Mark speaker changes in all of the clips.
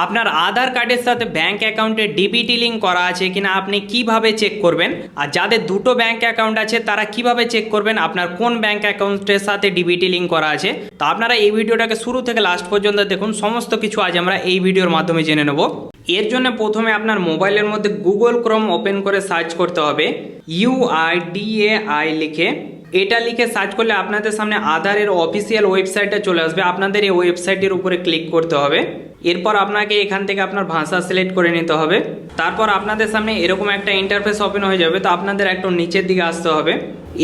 Speaker 1: আপনার আধার কার্ডের সাথে ব্যাংক অ্যাকাউন্টে ডিবিটি লিঙ্ক করা আছে কিনা আপনি কিভাবে চেক করবেন, আর যাদের দুটো ব্যাংক অ্যাকাউন্ট আছে তারা কিভাবে চেক করবেন আপনার কোন ব্যাংক অ্যাকাউন্টের সাথে ডিবিটি লিঙ্ক করা আছে। তো আপনারা এই ভিডিওটাকে শুরু থেকে লাস্ট পর্যন্ত দেখুন, সমস্ত কিছু আজ আমরা এই ভিডিওর মাধ্যমে জেনে নেব। এর জন্য প্রথমে আপনার মোবাইলের মধ্যে গুগল ক্রোম ওপেন করে সার্চ করতে হবে UIDAI লিখে। এটা লিখে সার্চ করলে আপনাদের সামনে আধারের অফিসিয়াল ওয়েবসাইটটা চলে আসবে। আপনাদের এই ওয়েবসাইটের উপরে ক্লিক করতে হবে। এরপর আপনাকে এখান থেকে আপনার ভাষা সিলেক্ট করে নিতে হবে। তারপর আপনাদের সামনে এরকম একটা ইন্টারফেস ওপেন হয়ে যাবে। তো আপনাদের একটু নিচের দিকে আসতে হবে।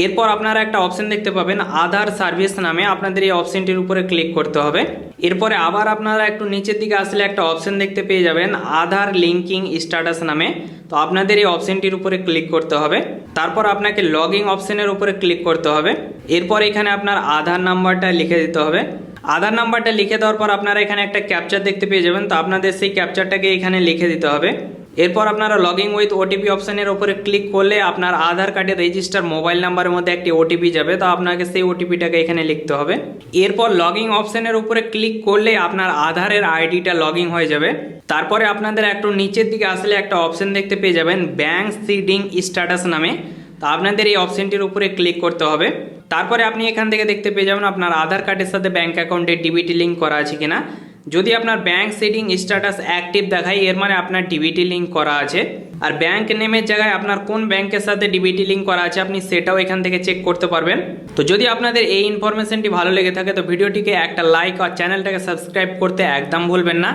Speaker 1: এরপর আপনারা একটা অপশন দেখতে পাবেন আধার সার্ভিস নামে, আপনাদের এই অপশনটির উপরে ক্লিক করতে হবে। এরপরে আবার আপনারা একটু নিচের দিকে আসলে একটা অপশন দেখতে পেয়ে যাবেন আধার লিঙ্কিং স্ট্যাটাস নামে। তো আপনাদের এই অপশনটির উপরে ক্লিক করতে হবে। তারপর আপনাকে লগইন অপশনের উপরে ক্লিক করতে হবে। এরপর এখানে আপনার আধার নাম্বারটা লিখে দিতে হবে। আধার নাম্বারটা লিখে দেওয়ার পর আপনারা এখানে একটা ক্যাপচার দেখতে পেয়ে যাবেন। তো আপনাদের সেই ক্যাপচারটাকে এখানে লিখে দিতে হবে। এরপর আপনারা লগইন উইথ ওটিপি অপশনের উপরে ক্লিক করলে আপনার আধার কার্ডের রেজিস্টার মোবাইল নাম্বারের মধ্যে একটি ওটিপি যাবে। তো আপনাকে সেই ওটিপিটাকে এখানে লিখতে হবে। এরপর লগইন অপশনের উপরে ক্লিক করলে আপনার আধারের আইডিটা লগইন হয়ে যাবে। তারপরে আপনাদের একটু নিচের দিকে আসলে একটা অপশন দেখতে পেয়ে যাবেন ব্যাংক সিডিং স্ট্যাটাস নামে। তো আপনাদের এই অপশনটির উপরে ক্লিক করতে হবে। তারপরে আপনি এখান থেকে দেখতে পেয়ে যাবেন আপনার আধার কার্ডের সাথে ব্যাংক অ্যাকাউন্টে ডিবিটি লিঙ্ক করা আছে কিনা। যদি আপনার ব্যাংক সিডিং স্ট্যাটাস অ্যাক্টিভ দেখায় এর মানে আপনার ডিবিটি লিঙ্ক করা আছে। আর ব্যাংক নেমের জায়গায় আপনার কোন ব্যাংকের সাথে ডিবিটি লিঙ্ক করা আছে আপনি সেটাও এখান থেকে চেক করতে পারবেন। তো যদি আপনাদের এই ইনফরমেশনটি ভালো লেগে থাকে তো ভিডিওটিকে একটা লাইক আর চ্যানেলটাকে সাবস্ক্রাইব করতে একদম ভুলবেন না।